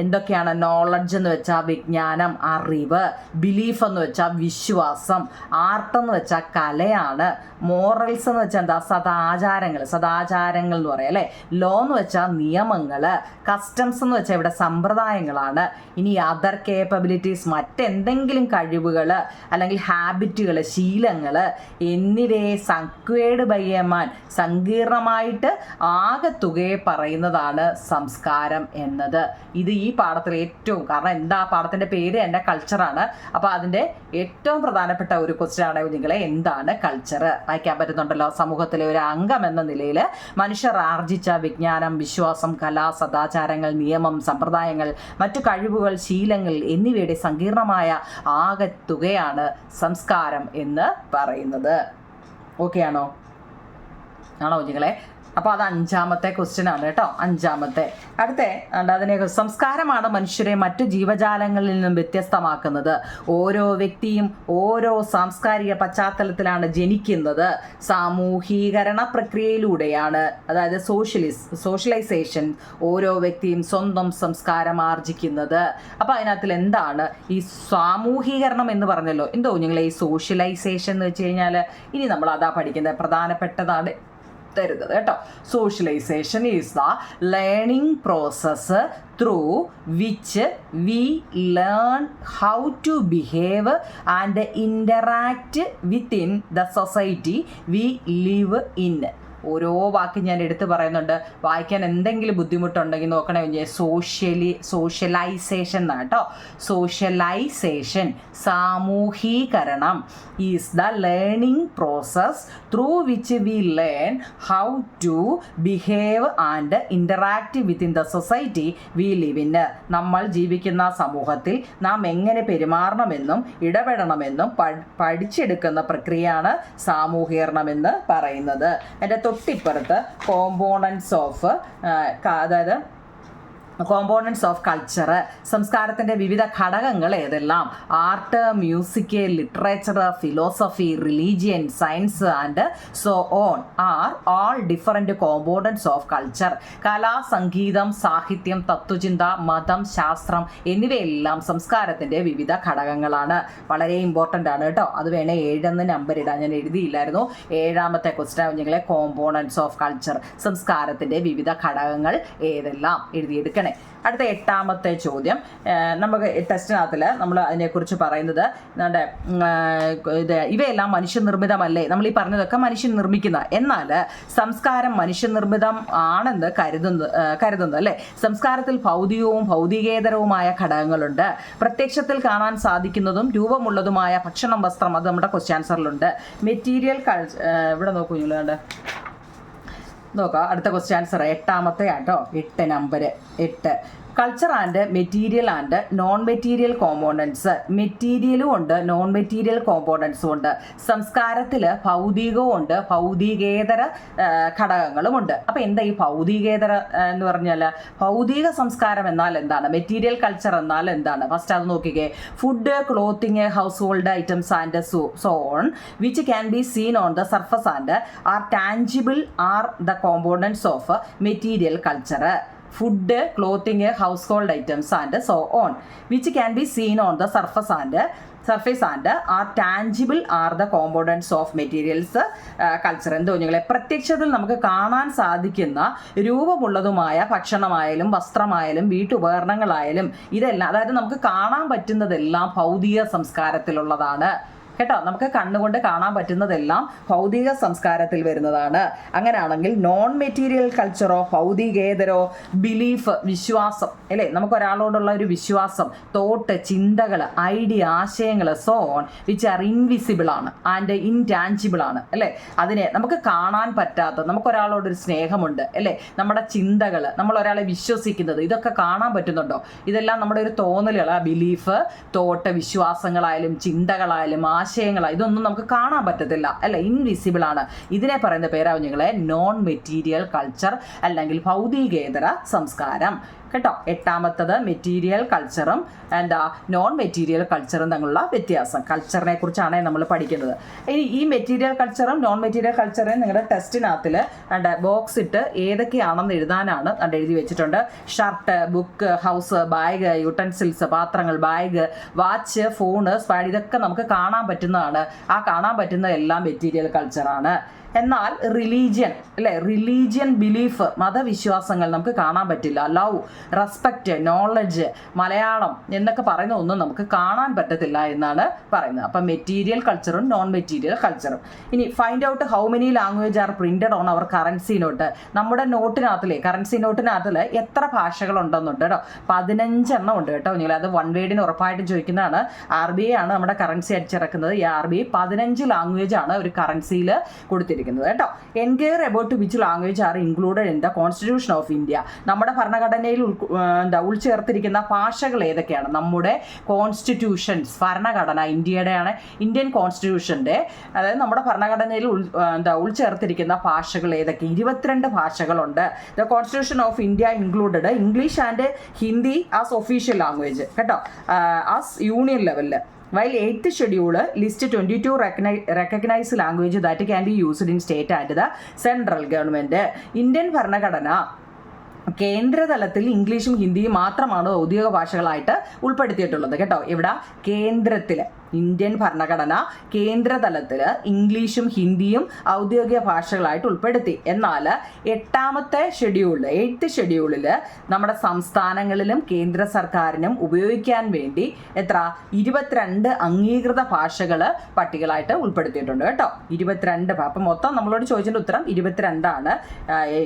എന്തൊക്കെയാണ്? നോളജ് എന്ന് വെച്ചാൽ വിജ്ഞാനം, അറിവ്, ബിലീഫ് എന്ന് വെച്ചാൽ വിശ്വാസം, ആർട്ട് എന്ന് വെച്ചാൽ കലയാണ്, മോറൽസ് എന്ന് വെച്ചാൽ എന്താ? സദാചാരങ്ങൾ എന്ന് പറയാം അല്ലേ. ലോ എന്ന് വെച്ചാൽ നിയമങ്ങൾ, കസ്റ്റംസ് എന്ന് വെച്ചാൽ ഇവിടെ സമ്പ്രദായങ്ങളാണ്. ഇനി അതർ കേപ്പബിലിറ്റീസ്, മറ്റെന്തെങ്കിലും കഴിവുകൾ അല്ലെങ്കിൽ ഹാബിറ്റുകൾ, ശീലങ്ങൾ എന്നിവയെ സക്വേഡ് ബൈ എ മാൻ, സങ്കീർണമായിട്ട് ആകെത്തുകയെ പറയുന്നതാണ് സംസ്കാരം എന്നത്. ഇത് ഈ പാഠത്തിലെ ഏറ്റവും, കാരണം എന്താ, പാഠത്തിൻ്റെ പേര് എൻ്റെ കൾച്ചറാണ്. അപ്പോൾ അതിൻ്റെ ഏറ്റവും പ്രധാനപ്പെട്ട ഒരു ക്വസ്റ്റ്യൻ ആണ് നിങ്ങളെ, എന്താണ് കൾച്ചർ? വായിക്കാൻ പറ്റുന്നുണ്ടല്ലോ. സമൂഹത്തിലെ ഒരു അംഗം എന്ന നിലയിൽ മനുഷ്യർ ആർജിച്ച വിജ്ഞാനം, വിശ്വാസം, കല, സദാചാരങ്ങൾ, നിയമം, സമ്പ്രദായങ്ങൾ, മറ്റു കഴിവുകൾ, ശീലങ്ങൾ എന്നിവയുടെ സങ്കീർണമായ ആകെത്തുകയാണ് സംസ്കാരം എന്ന് പറയുന്നത്. ഓക്കെ ആണോ കുഞ്ഞുങ്ങളെ? അപ്പോൾ അത് 5ാമത്തെ ക്വസ്റ്റ്യൻ ആണ് കേട്ടോ. 5ാമത്തെ. അതിനെ സംസ്കാരമാണ് മനുഷ്യരെ മറ്റു ജീവജാലങ്ങളിൽ നിന്നും വ്യത്യസ്തമാക്കുന്നത്. ഓരോ വ്യക്തിയും ഓരോ സാംസ്കാരിക പശ്ചാത്തലത്തിലാണ് ജനിക്കുന്നത്. സാമൂഹീകരണ പ്രക്രിയയിലൂടെയാണ്, അതായത് സോഷ്യലൈസേഷൻ, ഓരോ വ്യക്തിയും സ്വന്തം സംസ്കാരം ആർജിക്കുന്നത്. അപ്പോൾ അതിനകത്തിൽ എന്താണ് ഈ സാമൂഹീകരണം എന്ന് പറഞ്ഞല്ലോ? എന്തോ നിങ്ങൾ ഈ സോഷ്യലൈസേഷൻ എന്ന് വെച്ച് കഴിഞ്ഞാൽ ഇനി നമ്മൾ അതാ പഠിക്കുന്നത്, പ്രധാനപ്പെട്ടതാണ് തരുന്നത് കേട്ടോ. Socialization is the learning process through which we learn how to behave and interact within the society we live in. ഓരോ വാക്ക് ഞാൻ എടുത്ത് പറയുന്നുണ്ട്, വായിക്കാൻ എന്തെങ്കിലും ബുദ്ധിമുട്ടുണ്ടെങ്കിൽ നോക്കണേ. സോഷ്യലൈസേഷൻ എന്നാണ് കേട്ടോ. സോഷ്യലൈസേഷൻ, സാമൂഹീകരണം, is the learning process through which we learn how to behave and interact within the society we live in. നമ്മൾ ജീവിക്കുന്ന സമൂഹത്തിൽ നാം എങ്ങനെ പെരുമാറണമെന്നും ഇടപെടണമെന്നും പഠിച്ചെടുക്കുന്ന പ്രക്രിയയാണ് സാമൂഹീകരണം എന്ന് പറയുന്നത്. എൻ്റെ തൊട്ടിപ്പുറത്ത് കോമ്പോണൻസ് ഓഫ് കൾച്ചർ, സംസ്കാരത്തിൻ്റെ വിവിധ ഘടകങ്ങൾ ഏതെല്ലാം? Art, music, literature, philosophy, religion, science and so on are all different components of culture. കല, സംഗീതം, സാഹിത്യം, തത്വചിന്ത, മതം, ശാസ്ത്രം എന്നിവയെല്ലാം സംസ്കാരത്തിൻ്റെ വിവിധ ഘടകങ്ങളാണ്. വളരെ ഇമ്പോർട്ടൻ്റ് ആണ് കേട്ടോ. അത് വേണേൽ 7 നമ്പർ ഇടാൻ, ഞാൻ എഴുതിയില്ലായിരുന്നു. 7ാമത്തെ ക്വസ്റ്റ്യൻ നിങ്ങളെ കോമ്പോണൻസ് ഓഫ് കൾച്ചർ, സംസ്കാരത്തിൻ്റെ വിവിധ ഘടകങ്ങൾ ഏതെല്ലാം എഴുതിയെടുക്കണം. അടുത്ത 8ാമത്തെ ചോദ്യം, നമുക്ക് ടെസ്റ്റിനകത്തിൽ നമ്മൾ അതിനെക്കുറിച്ച് പറയുന്നത് ഇവയെല്ലാം മനുഷ്യനിർമ്മിതമല്ലേ? നമ്മൾ ഈ പറഞ്ഞതൊക്കെ മനുഷ്യൻ നിർമ്മിക്കുന്ന, എന്നാൽ സംസ്കാരം മനുഷ്യനിർമ്മിതം ആണെന്ന് കരുതുന്നത് അല്ലേ? സംസ്കാരത്തിൽ ഭൗതികവും ഭൗതികേതരവുമായ ഘടകങ്ങളുണ്ട്. പ്രത്യക്ഷത്തിൽ കാണാൻ സാധിക്കുന്നതും രൂപമുള്ളതുമായ ഭക്ഷണം, വസ്ത്രം, അത് നമ്മുടെ ക്വസ്റ്റ്യൻ ആൻസറിലുണ്ട്. മെറ്റീരിയൽ ഇവിടെ നോക്കൂ നിങ്ങൾ നോക്കാം. അടുത്ത ക്വസ്റ്റ്യൻ ആൻസർ 8ാമത്തെ ആട്ടോ. 8 number 8. Culture and material and non material components. മെറ്റീരിയലും ഉണ്ട്, നോൺ മെറ്റീരിയൽ കോമ്പോണൻസും ഉണ്ട്. സംസ്കാരത്തിൽ ഭൗതികവും ഉണ്ട്, ഭൗതികേതര ഘടകങ്ങളുമുണ്ട്. അപ്പോൾ എന്താ ഈ ഭൗതികേതര എന്ന് പറഞ്ഞാൽ? ഭൗതിക സംസ്കാരം എന്നാൽ എന്താണ്? മെറ്റീരിയൽ കൾച്ചർ എന്നാൽ എന്താണ്? ഫസ്റ്റ് അത് നോക്കിക്കേ. Food, clothing, household items and so on which can be seen on the surface and are tangible are the components of material culture. Food, clothing, household items and so on which can be seen on the surface and are tangible are the components of materials culture. എന്തോ നിങ്ങളെ പ്രത്യക്ഷത്തിൽ നമുക്ക് കാണാൻ സാധിക്കുന്ന രൂപമുള്ളതുമായ ഭക്ഷണമായാലും വസ്ത്രമായാലും വീട്ടുപകരണങ്ങളായാലും ഇതെല്ലാം, അതായത് നമുക്ക് കാണാൻ പറ്റുന്നതെല്ലാം ഭൗതിക സംസ്കാരത്തിലുള്ളതാണ് കേട്ടോ. നമുക്ക് കണ്ണുകൊണ്ട് കാണാൻ പറ്റുന്നതെല്ലാം ഭൗതിക സംസ്കാരത്തിൽ വരുന്നതാണ്. അങ്ങനെയാണെങ്കിൽ നോൺ മെറ്റീരിയൽ കൾച്ചറോ ഭൗതികേതരോ ബിലീഫ്, വിശ്വാസം അല്ലേ? നമുക്ക് ഒരാളോടുള്ള ഒരു വിശ്വാസം, തോട്ട്, ചിന്തകൾ, ഐഡിയ, ആശയങ്ങൾ, so on which are invisible ആണ് ആൻഡ് ഇൻടാഞ്ചിബിൾ ആണ് അല്ലേ? അതിനെ നമുക്ക് കാണാൻ പറ്റാത്ത, നമുക്കൊരാളോടൊരു സ്നേഹമുണ്ട് അല്ലേ? നമ്മുടെ ചിന്തകൾ, നമ്മൾ ഒരാളെ വിശ്വസിക്കുന്നത്, ഇതൊക്കെ കാണാൻ പറ്റുന്നുണ്ടോ? ഇതെല്ലാം നമ്മുടെ ഒരു തോന്നലുകൾ, ബിലീഫ്, തോട്ട്, വിശ്വാസങ്ങളായാലും ചിന്തകളായാലും ആശയങ്ങളാണ്, ഇതൊന്നും നമുക്ക് കാണാൻ പറ്റത്തില്ല അല്ല, ഇൻവിസിബിൾ ആണ്. ഇതിനെ പറയുന്ന പേരാവും ഞങ്ങളെ നോൺ മെറ്റീരിയൽ കൾച്ചർ അല്ലെങ്കിൽ ഭൗതികേതര സംസ്കാരം കേട്ടോ. 8ാമത്തത് മെറ്റീരിയൽ കൾച്ചറും നോൺ മെറ്റീരിയൽ കൾച്ചറും തമ്മിലുള്ള വ്യത്യാസം. കൾച്ചറിനെ കുറിച്ചാണ് നമ്മൾ പഠിക്കുന്നത്. ഇനി ഈ മെറ്റീരിയൽ കൾച്ചറും നോൺ മെറ്റീരിയൽ കൾച്ചറും നിങ്ങളുടെ ടെസ്റ്റിനകത്തിൽ ബോക്സ് ഇട്ട് ഏതൊക്കെയാണെന്ന് എഴുതാനാണ് എഴുതി വെച്ചിട്ടുണ്ട്. Shirt, book, house, bag, utensils, പാത്രങ്ങൾ, ബാഗ്, വാച്ച്, ഫോണ്, സ്പാഡ്, ഇതൊക്കെ നമുക്ക് കാണാൻ പറ്റുന്നതാണ്. ആ കാണാൻ പറ്റുന്ന എല്ലാം മെറ്റീരിയൽ കൾച്ചറാണ്. എന്നാൽ റിലീജിയൻ അല്ലേ, റിലീജിയൻ, ബിലീഫ്, മതവിശ്വാസങ്ങൾ നമുക്ക് കാണാൻ പറ്റില്ല. ലവ്, റെസ്പെക്റ്റ്, നോളജ്, മലയാളം എന്നൊക്കെ പറയുന്ന ഒന്നും നമുക്ക് കാണാൻ പറ്റത്തില്ല എന്നാണ് പറയുന്നത്. അപ്പം മെറ്റീരിയൽ കൾച്ചറും നോൺ മെറ്റീരിയൽ കൾച്ചറും. ഇനി find out how many language are printed on our currency note. നമ്മുടെ നോട്ടിനകത്തിലെ കറൻസി നോട്ടിനകത്തിൽ എത്ര ഭാഷകളുണ്ടെന്നുണ്ട് കേട്ടോ. 15 ഉണ്ട് കേട്ടോ. നിങ്ങൾ അത് വൺ വേർഡിന് ഉറപ്പായിട്ടും ചോദിക്കുന്നതാണ്. RBI ആണ് നമ്മുടെ കറൻസി അടിച്ചിറക്കുന്നത്. ഈ RBI 15 ലാംഗ്വേജ് ആണ് ഒരു കറൻസിയിൽ കൊടുത്തിരിക്കുന്നത്. കൊടുത്തിരിക്കുന്നത് കേട്ടോ. Enquire about which language are included in the constitution of India. നമ്മുടെ ഭരണഘടനയിൽ ഉൾച്ചേർത്തിരിക്കുന്ന ഭാഷകൾ ഏതൊക്കെയാണ്? നമ്മുടെ കോൺസ്റ്റിറ്റ്യൂഷൻസ്, ഭരണഘടന, ഇന്ത്യയുടെയാണ്, ഇന്ത്യൻ കോൺസ്റ്റിറ്റ്യൂഷൻ്റെ, അതായത് നമ്മുടെ ഭരണഘടനയിൽ ഉൾച്ചേർത്തിരിക്കുന്ന ഭാഷകൾ ഏതൊക്കെ? 22 ഭാഷകളുണ്ട്. The constitution of India included English and Hindi as official language കേട്ടോ, ആസ് യൂണിയൻ ലെവലിൽ. While 8th schedule list 22 recognized language that can be used in state and the central government. Indian ഭരണഘടന കേന്ദ്രതലത്തിൽ ഇംഗ്ലീഷും ഹിന്ദിയും മാത്രമാണ് ഔദ്യോഗിക ഭാഷകളായിട്ട് ഉൾപ്പെടുത്തിയിട്ടുള്ളത് കേട്ടോ. ഇവിടെ കേന്ദ്രത്തിൽ ഇന്ത്യൻ ഭരണഘടന കേന്ദ്രതലത്തിൽ ഇംഗ്ലീഷും ഹിന്ദിയും ഔദ്യോഗിക ഭാഷകളായിട്ട് ഉൾപ്പെടുത്തി. എന്നാൽ 8th ഷെഡ്യൂളിൽ നമ്മുടെ സംസ്ഥാനങ്ങളിലും കേന്ദ്ര സർക്കാരിനും ഉപയോഗിക്കാൻ വേണ്ടി 22 അംഗീകൃത ഭാഷകൾ പട്ടികകളായിട്ട് ഉൾപ്പെടുത്തിയിട്ടുണ്ട് കേട്ടോ. 22. അപ്പം മൊത്തം നമ്മളോട് ചോദിച്ചതിൻ്റെ ഉത്തരം 22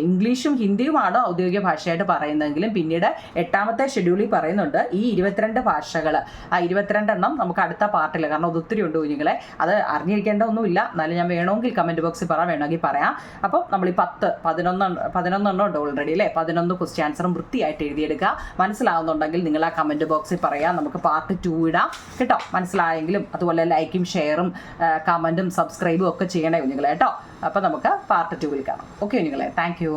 ഇംഗ്ലീഷും ഹിന്ദിയുമാണ് ഔദ്യോഗിക ഭാഷയായിട്ട് പറയുന്നതെങ്കിലും പിന്നീട് 8th ഷെഡ്യൂളിൽ പറയുന്നുണ്ട് ഈ 22 ഭാഷകൾ, ആ 22 നമുക്ക് അടുത്ത പാർട്ടിൽ, കാരണം അത് ഒത്തിരി ഉണ്ട് കുഞ്ഞുങ്ങളെ, അത് അറിഞ്ഞിരിക്കേണ്ട ഒന്നുമില്ല. എന്നാലും ഞാൻ വേണമെങ്കിൽ കമൻറ്റ് ബോക്സിൽ വേണമെങ്കിൽ പറയാം. അപ്പോൾ നമ്മൾ ഈ 11 ഉണ്ട് ഓൾറെഡി അല്ലേ. 11 ക്വസ്റ്റ്യൻ ആൻസറും വൃത്തിയായിട്ട് എഴുതിയെടുക്കുക. മനസ്സിലാവുന്നുണ്ടെങ്കിൽ നിങ്ങൾ ആ കമൻറ്റ് ബോക്സിൽ പറയാം, നമുക്ക് പാർട്ട് 2 ഇടാം കേട്ടോ. മനസ്സിലായെങ്കിലും അതുപോലെ ലൈക്കും ഷെയറും കമൻറ്റും സബ്സ്ക്രൈബും ഒക്കെ ചെയ്യണേ കുഞ്ഞുങ്ങളെ കേട്ടോ. അപ്പോൾ നമുക്ക് പാർട്ട് 2 കാണാം. ഓക്കെ കുഞ്ഞുങ്ങളെ, താങ്ക് യു.